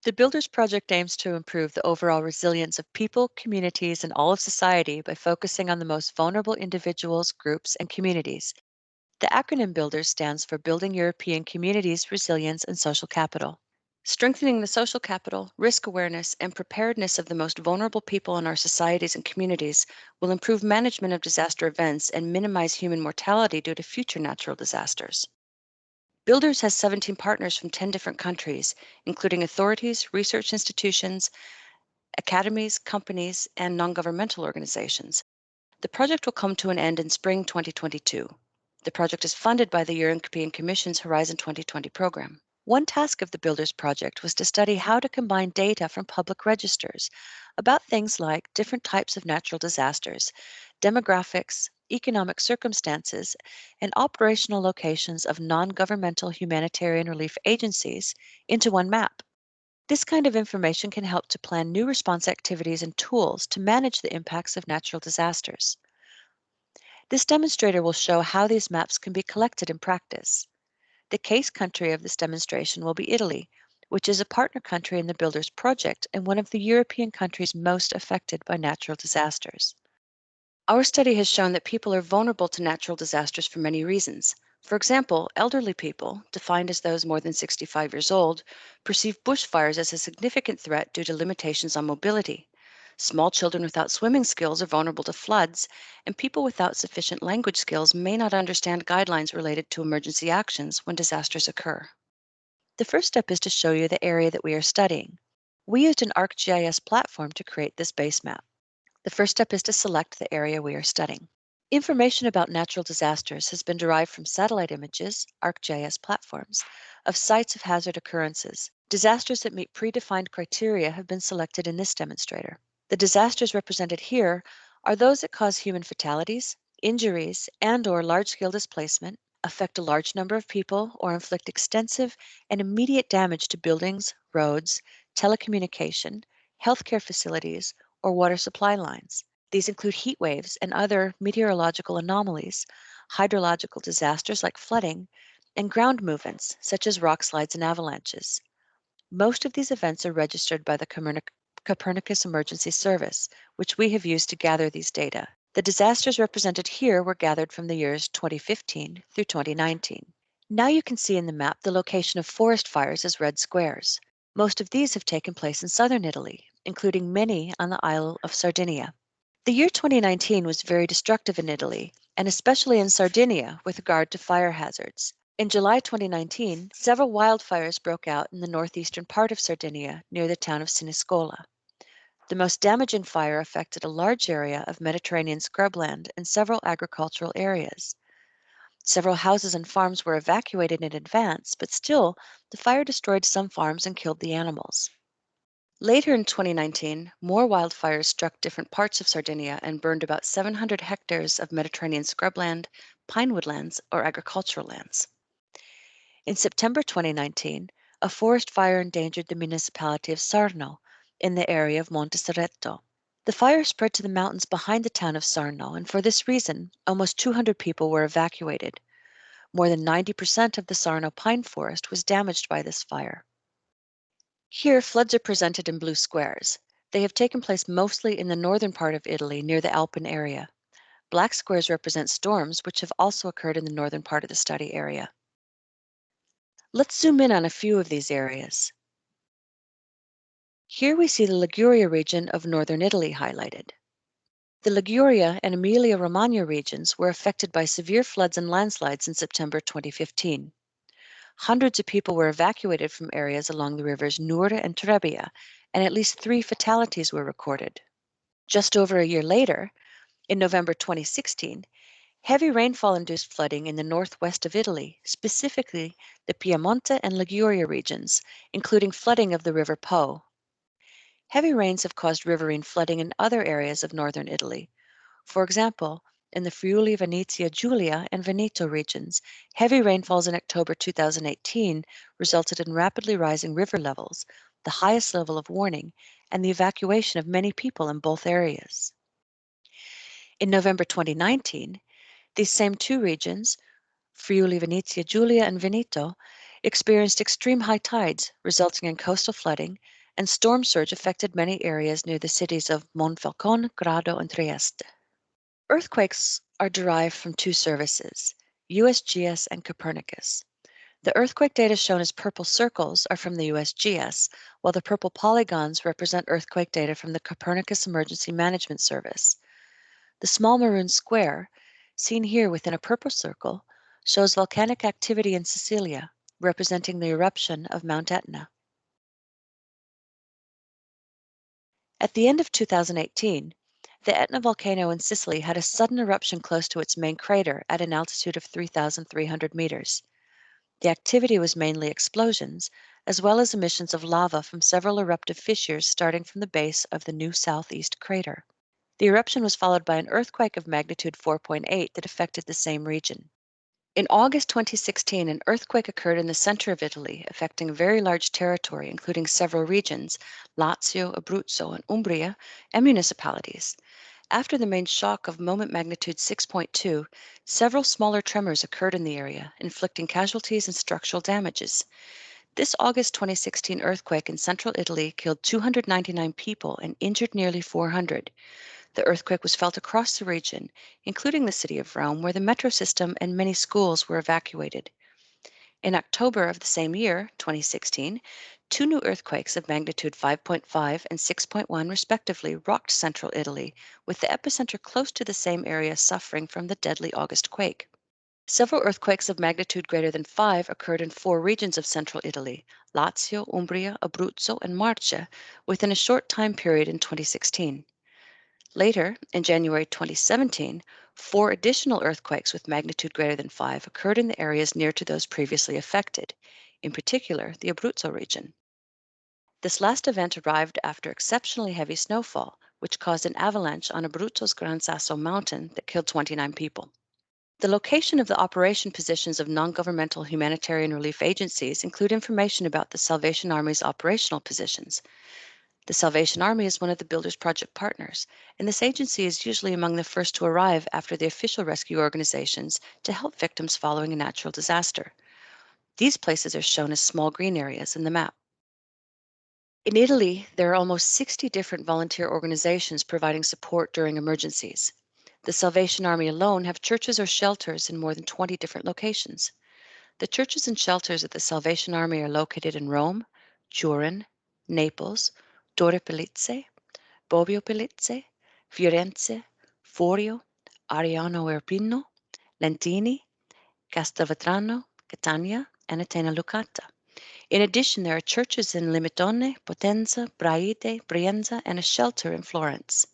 The Builders Project aims to improve the overall resilience of people, communities, and all of society by focusing on the most vulnerable individuals, groups, and communities. The acronym Builders stands for Building European Communities, Resilience, and Social Capital. Strengthening the social capital, risk awareness, and preparedness of the most vulnerable people in our societies and communities will improve management of disaster events and minimize human mortality due to future natural disasters. Builders has 17 partners from 10 different countries, including authorities, research institutions, academies, companies, and non-governmental organizations. The project will come to an end in spring 2022. The project is funded by the European Commission's Horizon 2020 program. One task of the Builders Project was to study how to combine data from public registers about things like different types of natural disasters, demographics, economic circumstances, and operational locations of non-governmental humanitarian relief agencies into one map. This kind of information can help to plan new response activities and tools to manage the impacts of natural disasters. This demonstrator will show how these maps can be collected in practice. The case country of this demonstration will be Italy, which is a partner country in the Builders Project and one of the European countries most affected by natural disasters. Our study has shown that people are vulnerable to natural disasters for many reasons. For example, elderly people, defined as those more than 65 years old, perceive bushfires as a significant threat due to limitations on mobility. Small children without swimming skills are vulnerable to floods, and people without sufficient language skills may not understand guidelines related to emergency actions when disasters occur. The first step is to show you the area that we are studying. We used an ArcGIS platform to create this base map. The first step is to select the area we are studying. Information about natural disasters has been derived from satellite images, ArcGIS platforms, of sites of hazard occurrences. Disasters that meet predefined criteria have been selected in this demonstrator. The disasters represented here are those that cause human fatalities, injuries, and/or large-scale displacement, affect a large number of people, or inflict extensive and immediate damage to buildings, roads, telecommunication, healthcare facilities, or water supply lines. These include heat waves and other meteorological anomalies, hydrological disasters like flooding, and ground movements such as rock slides and avalanches. Most of these events are registered by the Copernicus Emergency Service, which we have used to gather these data. The disasters represented here were gathered from the years 2015 through 2019. Now you can see in the map the location of forest fires as red squares. Most of these have taken place in southern Italy, including many on the Isle of Sardinia. The year 2019 was very destructive in Italy, and especially in Sardinia with regard to fire hazards. In July 2019, several wildfires broke out in the northeastern part of Sardinia near the town of Siniscola. The most damaging fire affected a large area of Mediterranean scrubland and several agricultural areas. Several houses and farms were evacuated in advance, but still, the fire destroyed some farms and killed the animals. Later in 2019, more wildfires struck different parts of Sardinia and burned about 700 hectares of Mediterranean scrubland, pine woodlands, or agricultural lands. In September 2019, a forest fire endangered the municipality of Sarno in the area of Monte Serretto. The fire spread to the mountains behind the town of Sarno, and for this reason, almost 200 people were evacuated. More than 90% of the Sarno pine forest was damaged by this fire. Here, floods are presented in blue squares. They have taken place mostly in the northern part of Italy near the Alpine area. Black squares represent storms which have also occurred in the northern part of the study area. Let's zoom in on a few of these areas. Here we see the Liguria region of northern Italy highlighted. The Liguria and Emilia-Romagna regions were affected by severe floods and landslides in September 2015. Hundreds of people were evacuated from areas along the rivers Nure and Trebbia, and at least 3 fatalities were recorded. Just over a year later, in November 2016, heavy rainfall induced flooding in the northwest of Italy, specifically the Piemonte and Liguria regions, including flooding of the River Po. Heavy rains have caused riverine flooding in other areas of northern Italy. For example, in the Friuli Venezia Giulia and Veneto regions, heavy rainfalls in October 2018 resulted in rapidly rising river levels, the highest level of warning, and the evacuation of many people in both areas. In November 2019, these same 2 regions, Friuli Venezia Giulia and Veneto, experienced extreme high tides, resulting in coastal flooding, and storm surge affected many areas near the cities of Monfalcone, Grado, and Trieste. Earthquakes are derived from two services, USGS and Copernicus. The earthquake data shown as purple circles are from the USGS, while the purple polygons represent earthquake data from the Copernicus Emergency Management Service. The small maroon square, seen here within a purple circle, shows volcanic activity in Sicilia, representing the eruption of Mount Etna. At the end of 2018, the Aetna Volcano in Sicily had a sudden eruption close to its main crater at an altitude of 3,300 meters. The activity was mainly explosions, as well as emissions of lava from several eruptive fissures starting from the base of the new southeast crater. The eruption was followed by an earthquake of magnitude 4.8 that affected the same region. In August 2016, an earthquake occurred in the center of Italy, affecting a very large territory, including several regions, Lazio, Abruzzo, and Umbria, and municipalities. After the main shock of moment magnitude 6.2, several smaller tremors occurred in the area, inflicting casualties and structural damages. This August 2016 earthquake in central Italy killed 299 people and injured nearly 400. The earthquake was felt across the region, including the city of Rome, where the metro system and many schools were evacuated. In October of the same year, 2016, two new earthquakes of magnitude 5.5 and 6.1 respectively rocked central Italy, with the epicenter close to the same area suffering from the deadly August quake. Several earthquakes of magnitude greater than 5 occurred in four regions of central Italy, Lazio, Umbria, Abruzzo, and Marche, within a short time period in 2016. Later, in January 2017, four additional earthquakes with magnitude greater than 5 occurred in the areas near to those previously affected, in particular the Abruzzo region. This last event arrived after exceptionally heavy snowfall, which caused an avalanche on Abruzzo's Gran Sasso mountain that killed 29 people. The location of the operation positions of non-governmental humanitarian relief agencies include information about the Salvation Army's operational positions. The Salvation Army is one of the Builders Project partners, and this agency is usually among the first to arrive after the official rescue organizations to help victims following a natural disaster. These places are shown as small green areas in the map. In Italy, there are almost 60 different volunteer organizations providing support during emergencies. The Salvation Army alone have churches or shelters in more than 20 different locations. The churches and shelters of the Salvation Army are located in Rome, Turin, Naples, Torre Pellice, Bobbio Pellice, Firenze, Forio, Ariano Irpino, Lentini, Castelvetrano, Catania, and Aetna Lucata. In addition, there are churches in Limitone, Potenza, Braide, Brienza, and a shelter in Florence.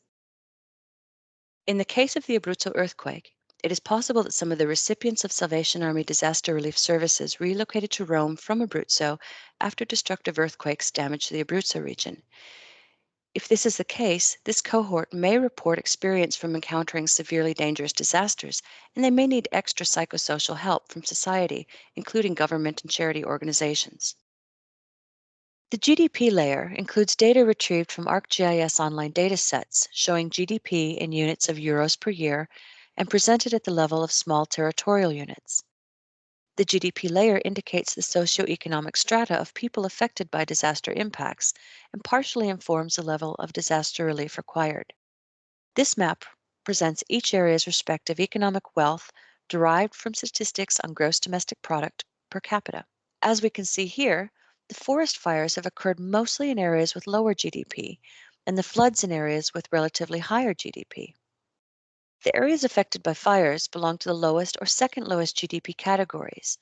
In the case of the Abruzzo earthquake, it is possible that some of the recipients of Salvation Army disaster relief services relocated to Rome from Abruzzo after destructive earthquakes damaged the Abruzzo region. If this is the case, this cohort may report experience from encountering severely dangerous disasters, and they may need extra psychosocial help from society, including government and charity organizations. The GDP layer includes data retrieved from ArcGIS online datasets showing GDP in units of euros per year and presented at the level of small territorial units. The GDP layer indicates the socioeconomic strata of people affected by disaster impacts and partially informs the level of disaster relief required. This map presents each area's respective economic wealth derived from statistics on gross domestic product per capita. As we can see here, the forest fires have occurred mostly in areas with lower GDP, and the floods in areas with relatively higher GDP. The areas affected by fires belong to the lowest or second lowest GDP categories,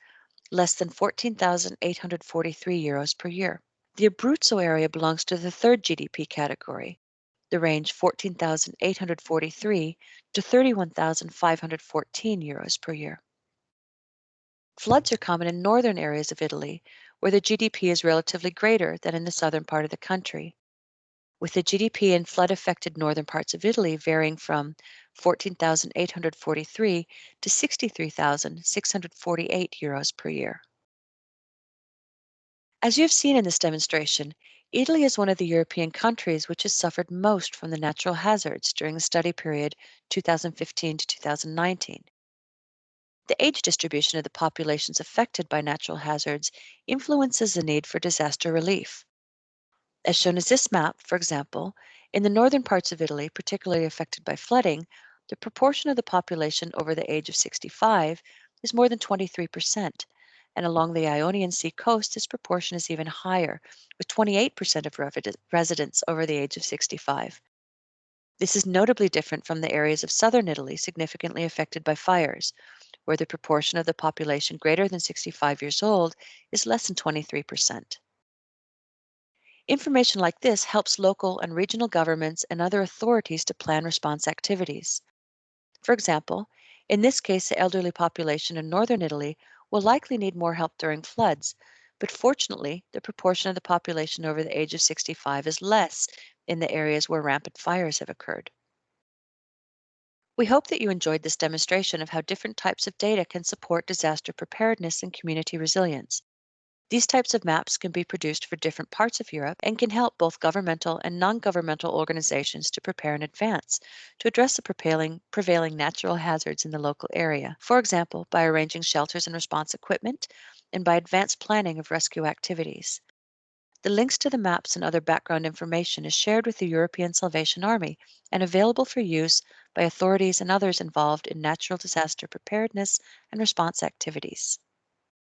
less than 14,843 euros per year. The Abruzzo area belongs to the third GDP category, the range 14,843 to 31,514 euros per year. Floods are common in northern areas of Italy, where the GDP is relatively greater than in the southern part of the country, with the GDP in flood-affected northern parts of Italy varying from 14,843 to 63,648 euros per year. As you have seen in this demonstration, Italy is one of the European countries which has suffered most from the natural hazards during the study period 2015 to 2019. The age distribution of the populations affected by natural hazards influences the need for disaster relief. As shown as this map, for example, in the northern parts of Italy, particularly affected by flooding, the proportion of the population over the age of 65 is more than 23%. And along the Ionian Sea coast, this proportion is even higher, with 28% of residents over the age of 65. This is notably different from the areas of southern Italy significantly affected by fires, where the proportion of the population greater than 65 years old is less than 23%. Information like this helps local and regional governments and other authorities to plan response activities. For example, in this case, the elderly population in northern Italy will likely need more help during floods, but fortunately, the proportion of the population over the age of 65 is less in the areas where rampant fires have occurred. We hope that you enjoyed this demonstration of how different types of data can support disaster preparedness and community resilience. These types of maps can be produced for different parts of Europe and can help both governmental and non governmental organizations to prepare in advance to address the prevailing natural hazards in the local area. For example, by arranging shelters and response equipment, and by advanced planning of rescue activities. The links to the maps and other background information is shared with the European Salvation Army and available for use by authorities and others involved in natural disaster preparedness and response activities.